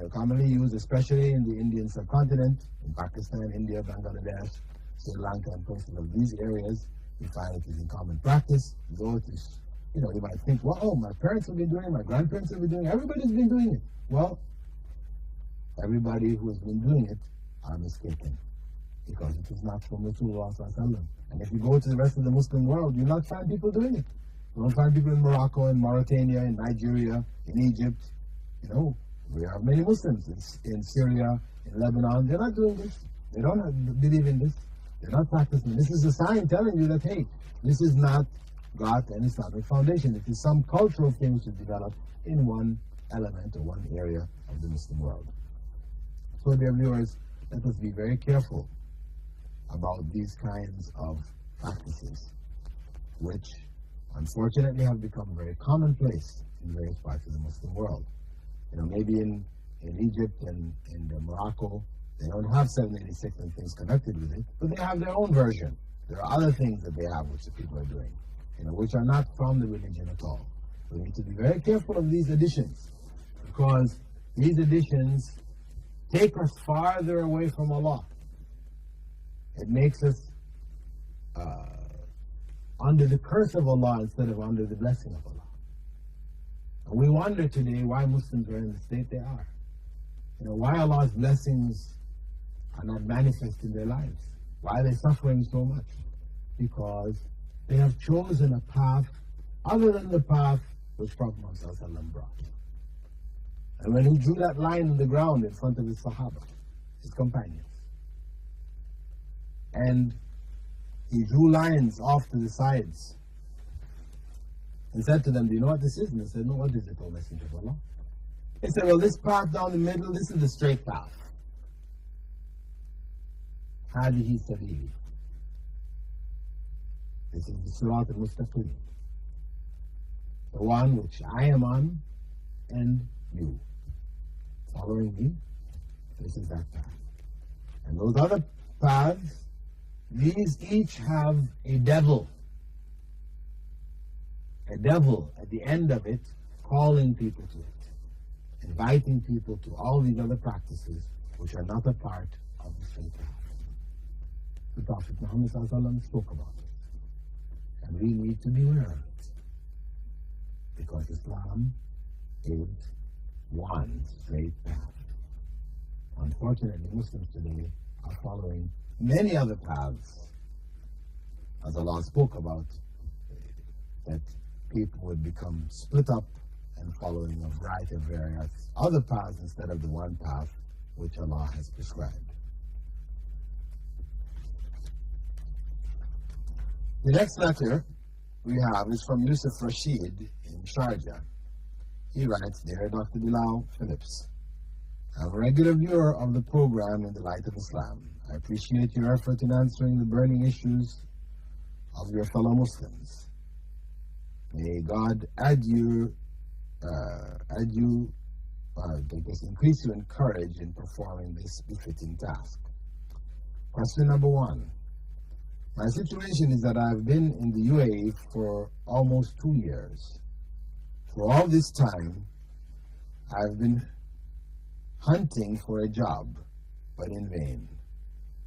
They're commonly used, especially in the Indian subcontinent, in Pakistan, India, Bangladesh, Sri Lanka, and places of these areas. We find it is in common practice, though it is, you might think, well, oh, my parents have been doing it, my grandparents have been doing it, everybody's been doing it. Well, everybody who has been doing it are mistaken, because it is not from Rasulullah sallallahu alaihi wasallam. And if you go to the rest of the Muslim world, you'll not find people doing it. You won't find people in Morocco, in Mauritania, in Nigeria, in Egypt. We have many Muslims in Syria, in Lebanon. They're not doing this. They don't believe in this. They're not practicing. This is a sign telling you that, hey, this is not got an Islamic foundation. It is some cultural thing which is developed in one element or one area of the Muslim world. So, dear viewers, let us be very careful about these kinds of practices, which unfortunately have become very commonplace in various parts of the Muslim world. Maybe in Egypt and in Morocco, they don't have 786 and things connected with it, but they have their own version. There are other things that they have which the people are doing, which are not from the religion at all. We need to be very careful of these additions, because these additions take us farther away from Allah. It makes us under the curse of Allah instead of under the blessing of Allah. And we wonder today why Muslims are in the state they are. Why Allah's blessings are not manifest in their lives. Why are they suffering so much? Because they have chosen a path other than the path which Prophet Muhammad brought. And when he drew that line in the ground in front of his Sahaba, his companions, and he drew lines off to the sides and said to them, do you know what this is? And they said, no, what is it, O Messenger of Allah? He said, well, this path down the middle, this is the straight path. Hadihi sabili. This is the Sirat al-Mustaqim, the one which I am on, and you. Following me, this is that path. And those other paths, these each have a devil at the end of it, calling people to it, inviting people to all these other practices which are not a part of the straight path. The Prophet Muhammad spoke about it, and we need to be aware of it, because Islam is one straight path. Unfortunately, Muslims today are following many other paths, as Allah spoke about, that people would become split up and following a variety of various other paths instead of the one path which Allah has prescribed. The next letter we have is from Yusuf Rashid in Sharjah. He writes, Dear Dr. Bilal Phillips, I'm a regular viewer of the program In the Light of Islam. I appreciate your effort in answering the burning issues of your fellow Muslims. May God increase you in courage in performing this befitting task. Question number 1. My situation is that I've been in the UAE for almost 2 years. For all this time, I've been hunting for a job, but in vain.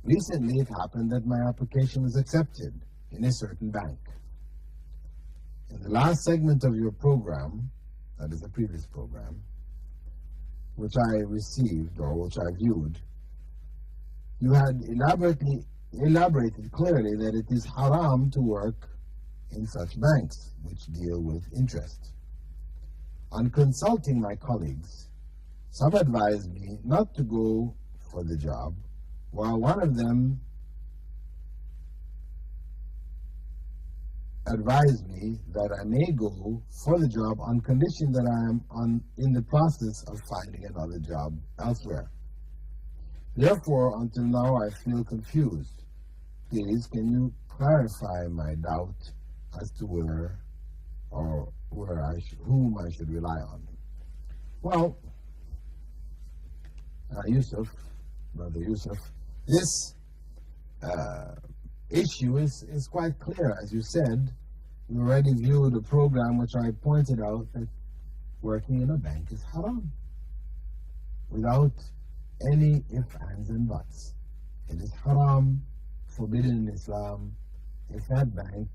Recently, it happened that my application was accepted in a certain bank. In the last segment of your program, that is the previous program, which I received or which I viewed, you had elaborated clearly that it is haram to work in such banks which deal with interest. On consulting my colleagues, some advised me not to go for the job, while one of them advised me that I may go for the job on condition that I am in the process of finding another job elsewhere. Therefore, until now, I feel confused. Please, can you clarify my doubt as to whom I should rely on? Well, Brother Yusuf, this issue is quite clear. As you said, you already viewed a program which I pointed out that working in a bank is haram. without any ifs, ands, and buts. It is haram, forbidden in Islam, if that bank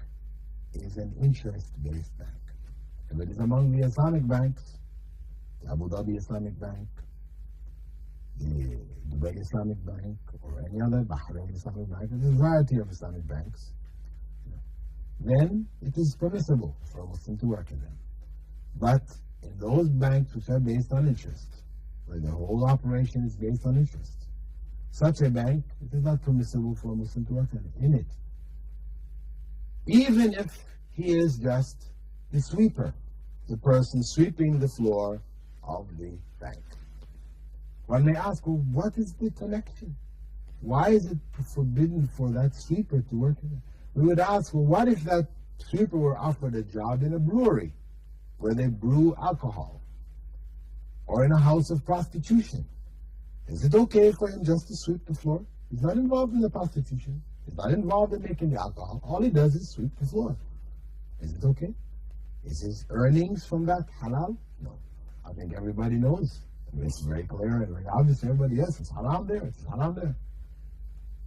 is an interest-based bank. If it is among the Islamic banks, the Abu Dhabi Islamic Bank, the Dubai Islamic Bank, or any other Bahrain Islamic Bank, there's a variety of Islamic banks, then it is permissible for a Muslim to work in them. But in those banks which are based on interest, where the whole operation is based on interest, such a bank, it is not permissible for a Muslim to work in it. Even if he is just the sweeper, the person sweeping the floor of the bank. One may ask, well, what is the connection? Why is it forbidden for that sweeper to work in it? We would ask, well, what if that sweeper were offered a job in a brewery where they brew alcohol, or in a house of prostitution? Is it okay for him just to sweep the floor? He's not involved in the prostitution. He's not involved in making the alcohol. All he does is sweep the floor. Is it okay? Is his earnings from that halal? No. I think everybody knows. It's very clear and very obvious. Everybody, yes, it's haram there. It's haram there.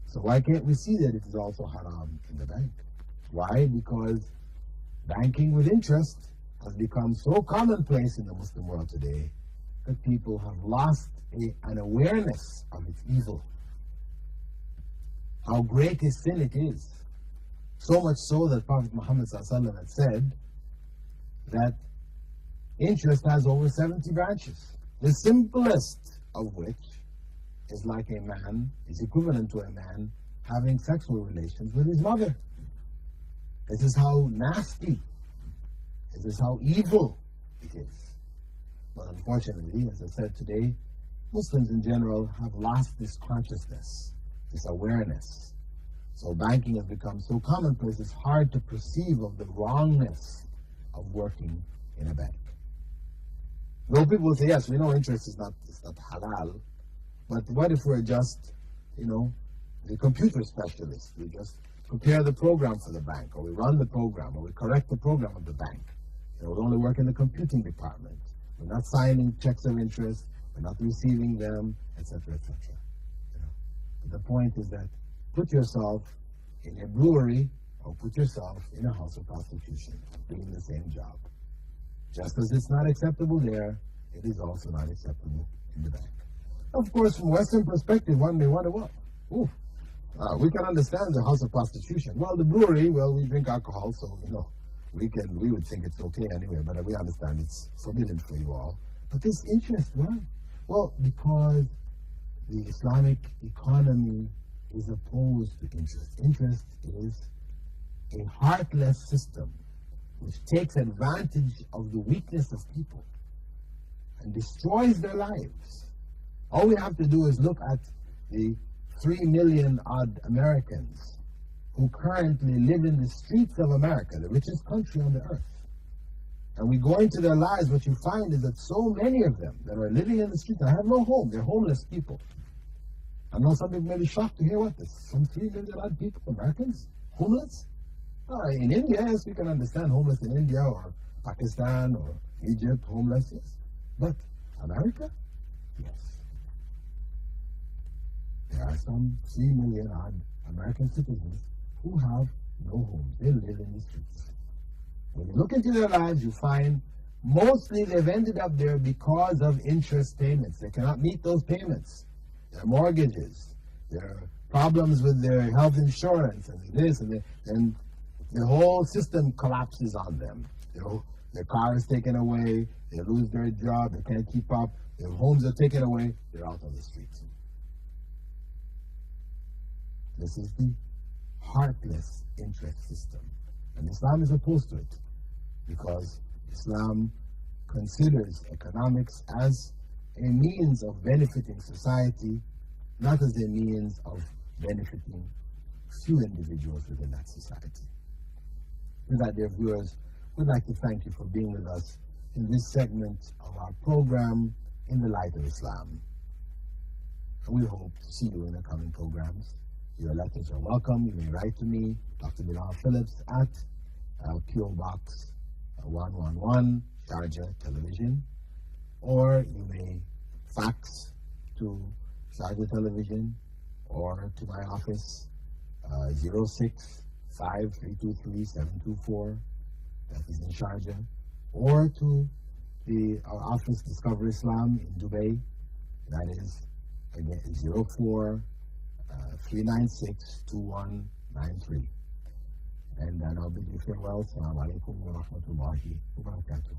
So why can't we see that it is also haram in the bank? Why? Because banking with interest has become so commonplace in the Muslim world today that people have lost an awareness of its evil. How great a sin it is. So much so that Prophet Muhammad ﷺ had said that interest has over 70 branches. The simplest of which is like a man, is equivalent to a man having sexual relations with his mother. This is how nasty, this is how evil it is. But unfortunately, as I said today, Muslims in general have lost this consciousness, this awareness. So banking has become so commonplace, it's hard to perceive of the wrongness of working in a bank. Though people will say, yes, we know interest is not halal, but what if we're just, the computer specialist? We just prepare the program for the bank, or we run the program, or we correct the program of the bank. We only work in the computing department. We're not signing checks of interest, we're not receiving them, etc., etc. But the point is that put yourself in a brewery or put yourself in a house of prostitution doing the same job. Just as it's not acceptable there, it is also not acceptable in the bank. Of course, from Western perspective, one may wonder, well, we can understand the house of prostitution. Well, the brewery, we drink alcohol, so, we would think it's okay anyway, but we understand it's forbidden for you all. But this interest, why? Well, because the Islamic economy is opposed to interest. Interest is a heartless system which takes advantage of the weakness of people and destroys their lives. All we have to do is look at the 3 million odd Americans who currently live in the streets of America, the richest country on the earth. And we go into their lives, what you find is that so many of them that are living in the streets have no home. They're homeless people. I know some people may be shocked to hear what this. Some 3 million odd people, Americans, homeless? In India, yes, we can understand homeless in India or Pakistan or Egypt, homeless, yes. But America? Yes. There are some 3 million odd American citizens who have no homes. They live in the streets. When you look into their lives, you find mostly they've ended up there because of interest payments. They cannot meet those payments. Their mortgages, their problems with their health insurance, and this and that, and the whole system collapses on them. Their car is taken away, they lose their job, they can't keep up, their homes are taken away, they're out on the streets. This is the heartless interest system. And Islam is opposed to it because Islam considers economics as a means of benefiting society, not as a means of benefiting few individuals within that society. With that, dear viewers, we'd like to thank you for being with us in this segment of our program, In the Light of Islam. And we hope to see you in the coming programs. Your letters are welcome. You may write to me, Dr. Bilal Phillips, at P.O. Box 111, Sharjah Television, or you may fax to Saudi Television or to my office, 06 724, that is in Sharjah, or to our office Discover Islam in Dubai, that is again 04 396 2193. And I'll bid you farewell. Assalamu alaikum wa rahmatullahi wa barakatuh.